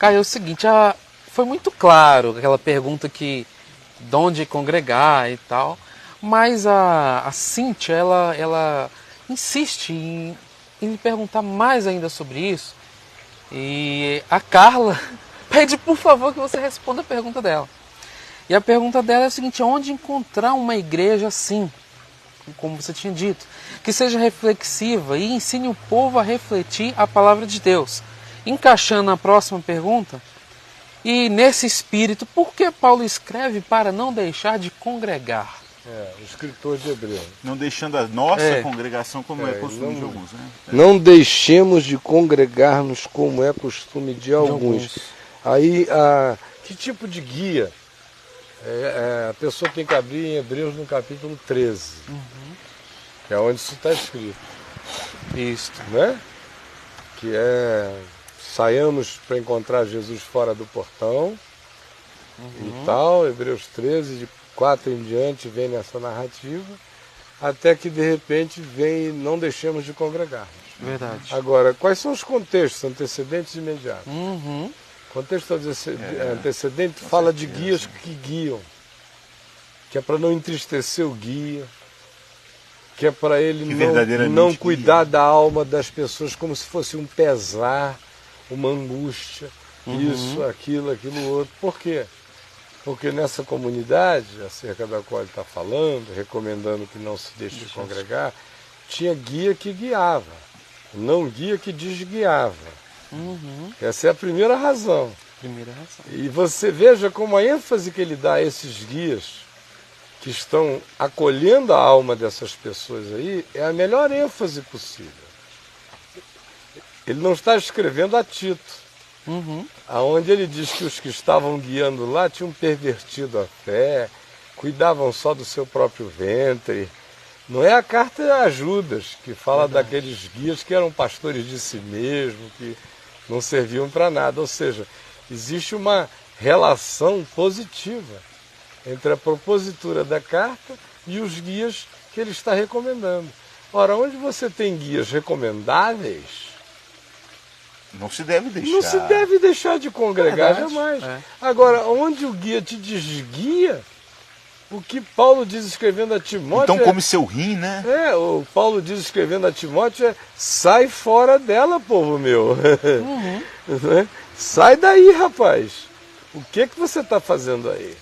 Caio, é o seguinte, foi muito claro aquela pergunta de onde congregar e tal, mas a Cíntia, ela insiste em me perguntar mais ainda sobre isso, e a Carla pede, por favor, que você responda a pergunta dela. E a pergunta dela é a seguinte: onde encontrar uma igreja assim, como você tinha dito, que seja reflexiva e ensine o povo a refletir a palavra de Deus? Encaixando a próxima pergunta, e nesse espírito, por que Paulo escreve para não deixar de congregar? O escritor de Hebreus. Não deixando a nossa congregação como é costume de alguns, né? Não deixemos de congregar-nos como é costume de alguns. Aí, que tipo de guia? A pessoa tem que abrir em Hebreus no capítulo 13, que é onde isso está escrito. Isso. Né? Que saiamos para encontrar Jesus fora do portão e tal. Hebreus 13, de 4 em diante, vem nessa narrativa, até que de repente vem e não deixemos de congregar. Verdade. Agora, quais são os contextos antecedentes e imediatos? O contexto antecedente fala de guias que guiam, que é para não entristecer o guia, que é para ele não cuidar da alma das pessoas como se fosse um pesar, uma angústia, isso, aquilo outro. Por quê? Porque nessa comunidade, acerca da qual ele está falando, recomendando que não se deixe de congregar, tinha guia que guiava, não guia que desguiava. Essa é a primeira razão. E você veja como a ênfase que ele dá a esses guias que estão acolhendo a alma dessas pessoas aí é a melhor ênfase possível. Ele não está escrevendo a Tito, aonde ele diz que os que estavam guiando lá tinham pervertido a fé, cuidavam só do seu próprio ventre. Não é a carta a Judas, que fala daqueles guias que eram pastores de si mesmo, que não serviam para nada. Ou seja, existe uma relação positiva entre a propositura da carta e os guias que ele está recomendando. Ora, onde você tem guias recomendáveis, não se deve deixar. Não se deve deixar de congregar jamais. Agora, onde o guia te desguia, o que Paulo diz escrevendo a Timóteo... Então come seu rim, né? O Paulo diz escrevendo a Timóteo sai fora dela, povo meu. Sai daí, rapaz. O que você está fazendo aí?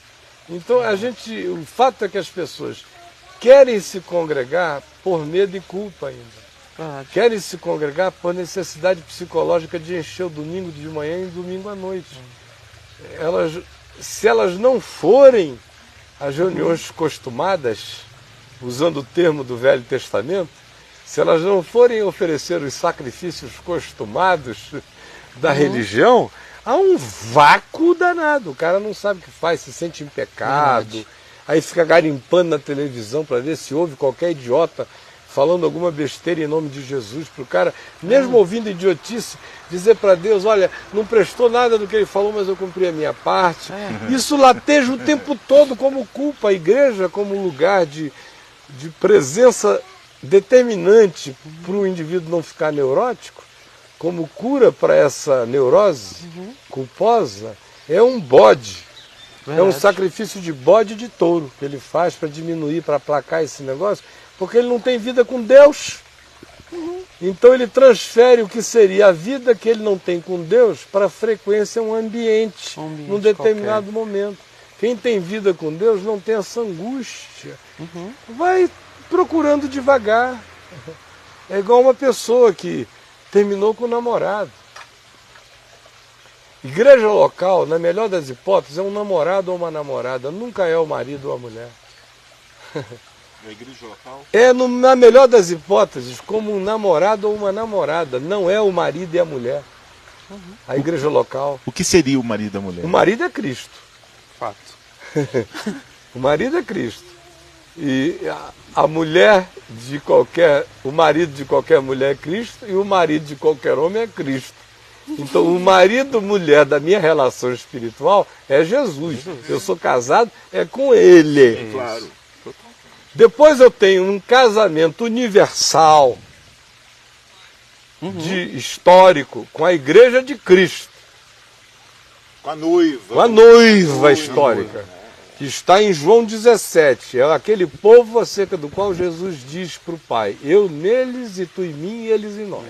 Então, o fato é que as pessoas querem se congregar por medo e culpa ainda. Querem se congregar por necessidade psicológica de encher o domingo de manhã e o domingo à noite. Se elas não forem às reuniões costumadas, usando o termo do Velho Testamento, se elas não forem oferecer os sacrifícios costumados da religião, há um vácuo danado. O cara não sabe o que faz, se sente em pecado, aí fica garimpando na televisão para ver se ouve qualquer idiota falando alguma besteira em nome de Jesus, para o cara, mesmo ouvindo idiotice, dizer para Deus: olha, não prestou nada do que ele falou, mas eu cumpri a minha parte. Isso lateja o tempo todo como culpa a igreja, como lugar de presença determinante para o indivíduo não ficar neurótico, como cura para essa neurose culposa, é um bode. É um sacrifício de bode e de touro que ele faz para diminuir, para aplacar esse negócio, porque ele não tem vida com Deus. Então ele transfere o que seria a vida que ele não tem com Deus para a frequência, um ambiente num determinado momento. Quem tem vida com Deus não tem essa angústia. Vai procurando devagar. É igual uma pessoa que terminou com o namorado. Igreja local, na melhor das hipóteses, é um namorado ou uma namorada, nunca é o marido ou a mulher. Na igreja local? Na melhor das hipóteses, como um namorado ou uma namorada, não é o marido e a mulher. A igreja local. O que seria o marido e a mulher? O marido é Cristo. Fato. O marido é Cristo. E a mulher de qualquer... O marido de qualquer mulher é Cristo e o marido de qualquer homem é Cristo. Então, o marido, mulher da minha relação espiritual é Jesus. Eu sou casado, é com ele. Claro. Depois eu tenho um casamento universal, de histórico, com a Igreja de Cristo. Com a noiva. Com a noiva histórica, que está em João 17. É aquele povo acerca do qual Jesus diz para o Pai: eu neles e tu em mim e eles em nós.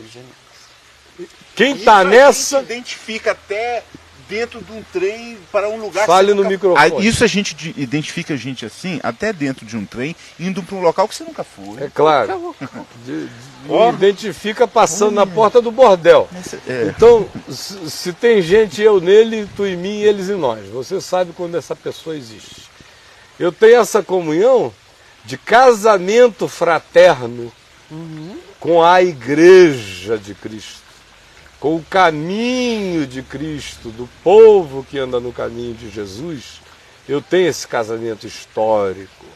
Quem está nessa... A gente identifica até dentro de um trem para um lugar... Fale no microfone. Isso a gente identifica a gente assim, até dentro de um trem, indo para um local que você nunca foi. É claro. Identifica passando na porta do bordel. Então, se tem gente, eu nele, tu em mim e eles em nós. Você sabe quando essa pessoa existe. Eu tenho essa comunhão de casamento fraterno com a igreja de Cristo, com o caminho de Cristo, do povo que anda no caminho de Jesus. Eu tenho esse casamento histórico.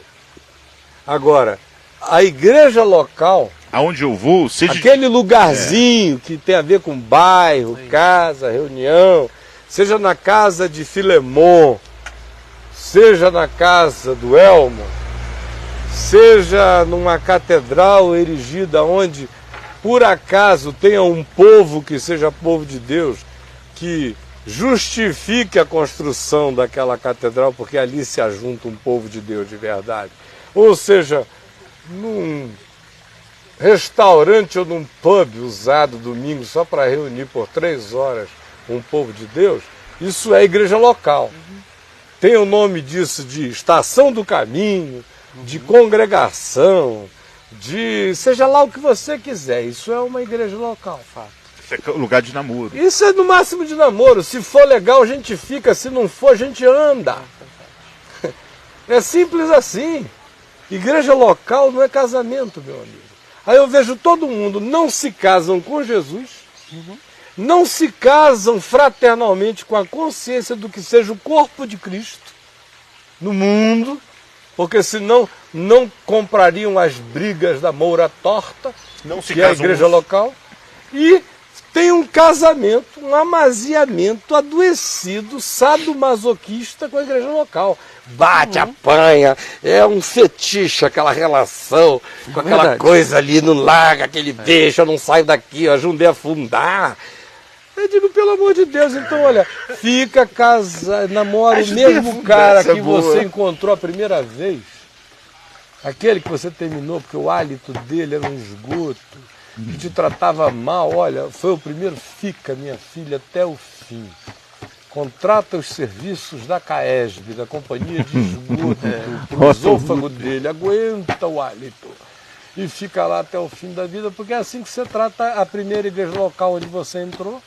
Agora, a igreja local, aonde eu vou, seja aquele lugarzinho que tem a ver com bairro, casa, reunião, seja na casa de Filemon, seja na casa do Elmo, seja numa catedral erigida onde por acaso tenha um povo que seja povo de Deus, que justifique a construção daquela catedral, porque ali se ajunta um povo de Deus de verdade. Ou seja, num restaurante ou num pub usado domingo só para reunir por 3 horas um povo de Deus, isso é igreja local. Tem o nome disso de estação do caminho, de congregação, de seja lá o que você quiser. Isso é uma igreja local, fato. Isso é lugar de namoro. Isso é no máximo de namoro. Se for legal, a gente fica. Se não for, a gente anda. É simples assim. Igreja local não é casamento, meu amigo. Aí eu vejo todo mundo, não se casam com Jesus, não se casam fraternalmente com a consciência do que seja o corpo de Cristo no mundo, porque senão não comprariam as brigas da Moura Torta, que é a igreja local, e tem um casamento, um amaziamento adoecido, sadomasoquista com a igreja local. Bate, apanha, é um fetiche aquela relação, com aquela coisa ali, não larga, aquele deixa, não sai daqui, ajudei a afundar. Eu digo, pelo amor de Deus, então olha, fica, casa, namora o mesmo cara que você encontrou a primeira vez, aquele que você terminou porque o hálito dele era um esgoto, que te tratava mal, olha, foi o primeiro, fica, minha filha, até o fim. Contrata os serviços da CAESB, da Companhia de Esgoto, pro esôfago dele, aguenta o hálito e fica lá até o fim da vida, porque é assim que você trata a primeira igreja local onde você entrou,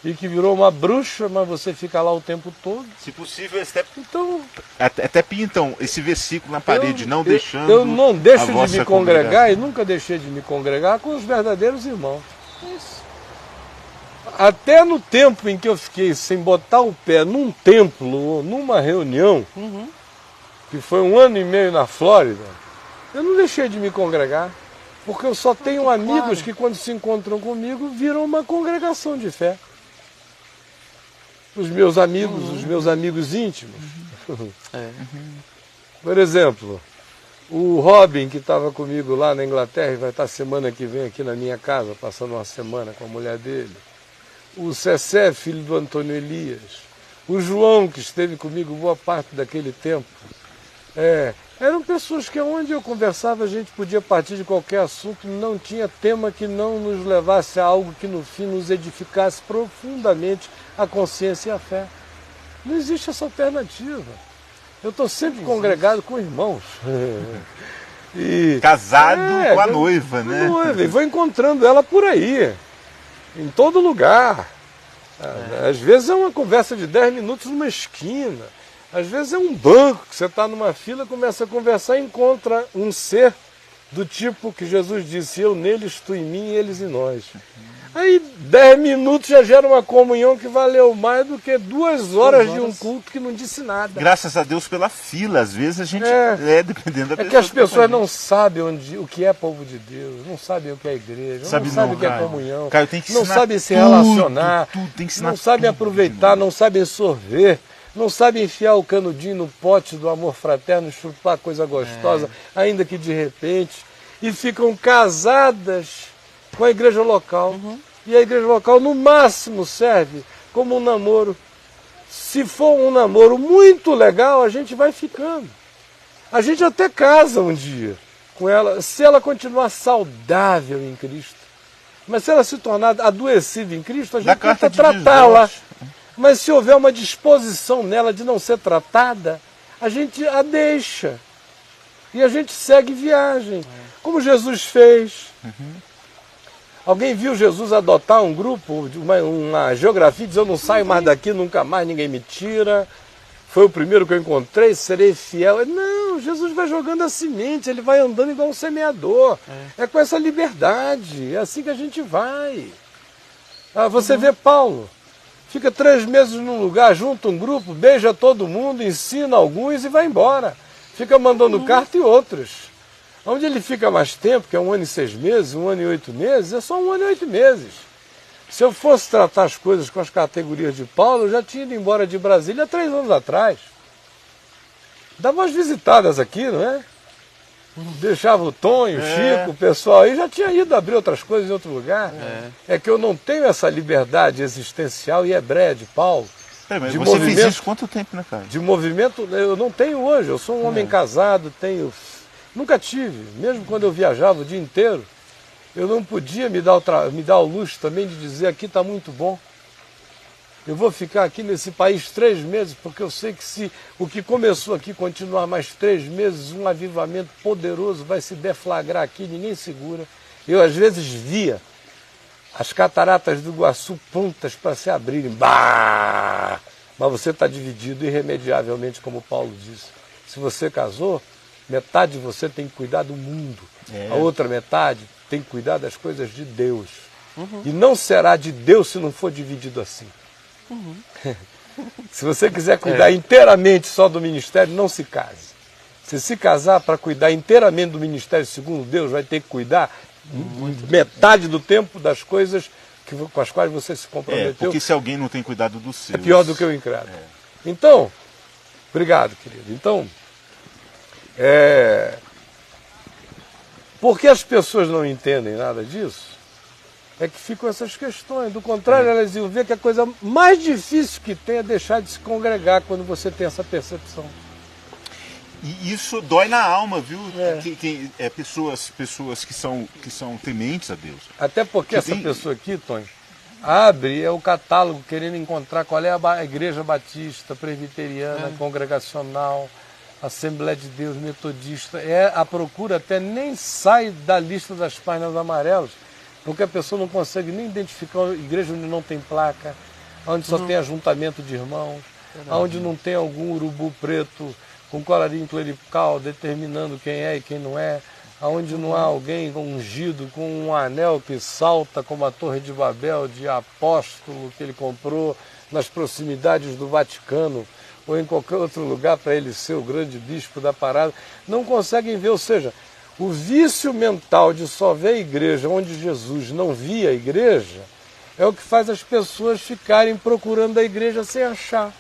e que virou uma bruxa, mas você fica lá o tempo todo. Se possível, até pintam esse versículo na parede, não deixando. Eu não deixo de me congregar e nunca deixei de me congregar com os verdadeiros irmãos. Isso. Até no tempo em que eu fiquei sem botar o pé num templo ou numa reunião, que foi 1 ano e meio na Flórida, eu não deixei de me congregar, porque eu só tenho amigos que quando se encontram comigo viram uma congregação de fé. Os meus amigos íntimos. Por exemplo, o Robin, que estava comigo lá na Inglaterra e vai estar semana que vem aqui na minha casa, passando uma semana com a mulher dele. O Cessé, filho do Antônio Elias. O João, que esteve comigo boa parte daquele tempo. Eram pessoas que onde eu conversava a gente podia partir de qualquer assunto, não tinha tema que não nos levasse a algo que no fim nos edificasse profundamente a consciência e a fé. Não existe essa alternativa. Eu estou sempre congregado com irmãos. Casado com a noiva, né? E vou encontrando ela por aí, em todo lugar. Às vezes é uma conversa de 10 minutos numa esquina. Às vezes é um banco, que você está numa fila, começa a conversar e encontra um ser do tipo que Jesus disse, eu neles, tu em mim e eles em nós. Aí 10 minutos já gera uma comunhão que valeu mais do que 2 horas de um culto que não disse nada. Graças a Deus pela fila, às vezes a gente dependendo da pessoa. É que as pessoas não sabem o que é povo de Deus, não sabem o que é igreja, não sabem o que é comunhão, não sabem se relacionar, não sabem aproveitar, não sabem sorver. Não sabem enfiar o canudinho no pote do amor fraterno, chupar coisa gostosa, ainda que de repente, e ficam casadas com a igreja local. E a igreja local, no máximo, serve como um namoro Se for um namoro muito legal, a gente vai ficando. A gente até casa um dia com ela, se ela continuar saudável em Cristo. Mas se ela se tornar adoecida em Cristo, a gente tenta tratá-la. Mas se houver uma disposição nela de não ser tratada, a gente a deixa. E a gente segue viagem. Como Jesus fez. Alguém viu Jesus adotar um grupo, uma geografia, dizer: eu não saio mais daqui, nunca mais ninguém me tira. Foi o primeiro que eu encontrei, serei fiel. Não, Jesus vai jogando a semente, ele vai andando igual um semeador. É com essa liberdade, é assim que a gente vai. Você vê Paulo, fica 3 meses num lugar, junta um grupo, beija todo mundo, ensina alguns e vai embora. Fica mandando carta e outros. Onde ele fica mais tempo, que é 1 ano e 6 meses, 1 ano e 8 meses, é só 1 ano e 8 meses. Se eu fosse tratar as coisas com as categorias de Paulo, eu já tinha ido embora de Brasília há 3 anos atrás. Dava umas visitadas aqui, não é? Deixava o Tonho, o Chico, o pessoal aí, já tinha ido abrir outras coisas em outro lugar. É que eu não tenho essa liberdade existencial e hebreia de Paulo. Mas você fez isso quanto tempo, né, cara? De movimento, eu não tenho hoje. Eu sou um homem casado, nunca tive. Mesmo quando eu viajava o dia inteiro, eu não podia me dar o luxo também de dizer: aqui está muito bom. Eu vou ficar aqui nesse país 3 meses, porque eu sei que se o que começou aqui continuar mais 3 meses, um avivamento poderoso vai se deflagrar aqui, ninguém segura. Eu às vezes via as cataratas do Iguaçu prontas para se abrirem. Bah! Mas você está dividido irremediavelmente, como Paulo disse. Se você casou, metade de você tem que cuidar do mundo. A outra metade tem que cuidar das coisas de Deus. E não será de Deus se não for dividido assim. Se você quiser cuidar inteiramente só do ministério, não se case. Se casar para cuidar inteiramente do ministério segundo Deus, vai ter que cuidar metade do tempo das coisas com as quais você se comprometeu. Porque se alguém não tem cuidado dos seus... É pior do que o incrédulo. Então, obrigado, querido. Então, porque as pessoas não entendem nada disso, é que ficam essas questões. Do contrário, elas iam ver que a coisa mais difícil que tem é deixar de se congregar quando você tem essa percepção. E isso dói na alma, viu? Pessoas que são tementes a Deus. Até porque essa pessoa aqui, Tony, abre o catálogo querendo encontrar qual é a igreja batista, presbiteriana, congregacional, Assembleia de Deus, metodista. A procura até nem sai da lista das páginas amarelas, porque a pessoa não consegue nem identificar a igreja onde não tem placa, onde só tem ajuntamento de irmãos, onde não tem algum urubu preto com colarinho clerical determinando quem é e quem não é, onde não há alguém ungido com um anel que salta como a Torre de Babel de apóstolo que ele comprou nas proximidades do Vaticano ou em qualquer outro lugar para ele ser o grande bispo da parada. Não conseguem ver, ou seja, o vício mental de só ver a igreja onde Jesus não via a igreja é o que faz as pessoas ficarem procurando a igreja sem achar.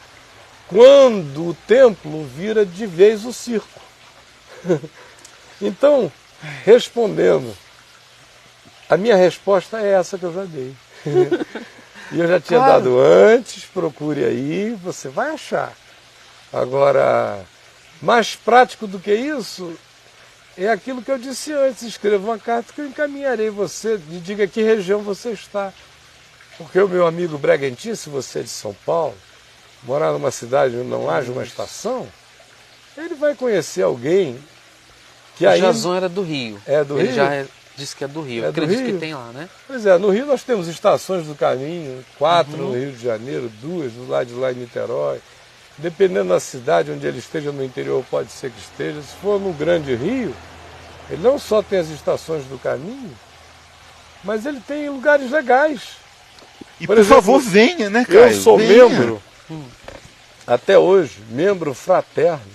Quando o templo vira de vez o circo. Então, respondendo, a minha resposta é essa que eu já dei. E eu já tinha dado antes, procure aí, você vai achar. Agora, mais prático do que isso, é aquilo que eu disse antes: escreva uma carta que eu encaminharei você e diga que região você está. Porque o meu amigo Bregantin, se você é de São Paulo, morar numa cidade onde não haja uma estação, ele vai conhecer alguém que aí... O Jason era do Rio. É do Rio? Ele já disse que é do Rio. Eu acredito que tem lá, né? Pois é, no Rio nós temos estações do caminho, 4 no Rio de Janeiro, 2 do lado de lá em Niterói. Dependendo da cidade onde ele esteja, no interior pode ser que esteja. Se for no Grande Rio, ele não só tem as estações do caminho, mas ele tem lugares legais. E por favor, venha, né, Caio? Eu sou membro, até hoje, membro fraterno,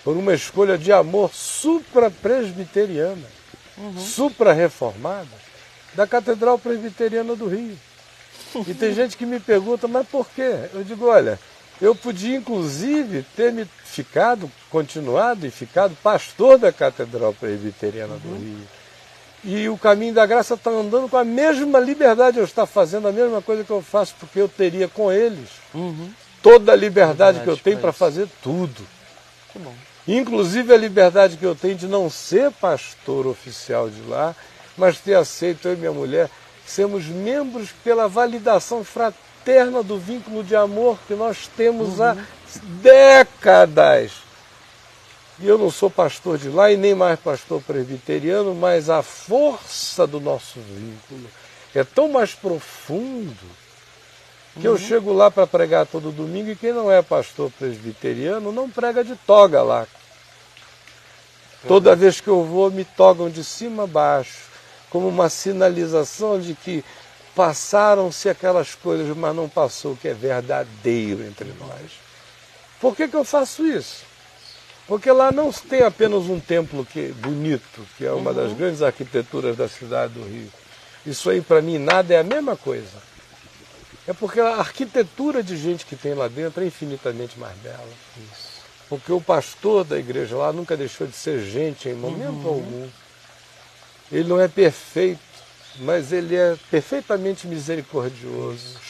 por uma escolha de amor supra-presbiteriana, supra-reformada, da Catedral Presbiteriana do Rio. E tem gente que me pergunta: mas por quê? Eu digo: olha, eu podia inclusive ter continuado e ficado pastor da Catedral Presbiteriana do Rio. E o Caminho da Graça está andando com a mesma liberdade, eu estou fazendo a mesma coisa que eu faço, porque eu teria com eles toda a liberdade que eu tenho para fazer tudo. Que bom. Inclusive a liberdade que eu tenho de não ser pastor oficial de lá, mas ter aceito, eu e minha mulher, sermos membros pela validação fraterna do vínculo de amor que nós temos há décadas. E eu não sou pastor de lá e nem mais pastor presbiteriano, mas a força do nosso vínculo é tão mais profundo que eu chego lá para pregar todo domingo e quem não é pastor presbiteriano não prega de toga lá. Toda vez que eu vou me togam de cima a baixo, como uma sinalização de que passaram-se aquelas coisas, mas não passou o que é verdadeiro entre nós. Por que eu faço isso? Porque lá não tem apenas um templo bonito, que é uma das grandes arquiteturas da cidade do Rio. Isso aí para mim nada é a mesma coisa. É porque a arquitetura de gente que tem lá dentro é infinitamente mais bela. Isso. Porque o pastor da igreja lá nunca deixou de ser gente em momento algum. Ele não é perfeito, mas ele é perfeitamente misericordioso.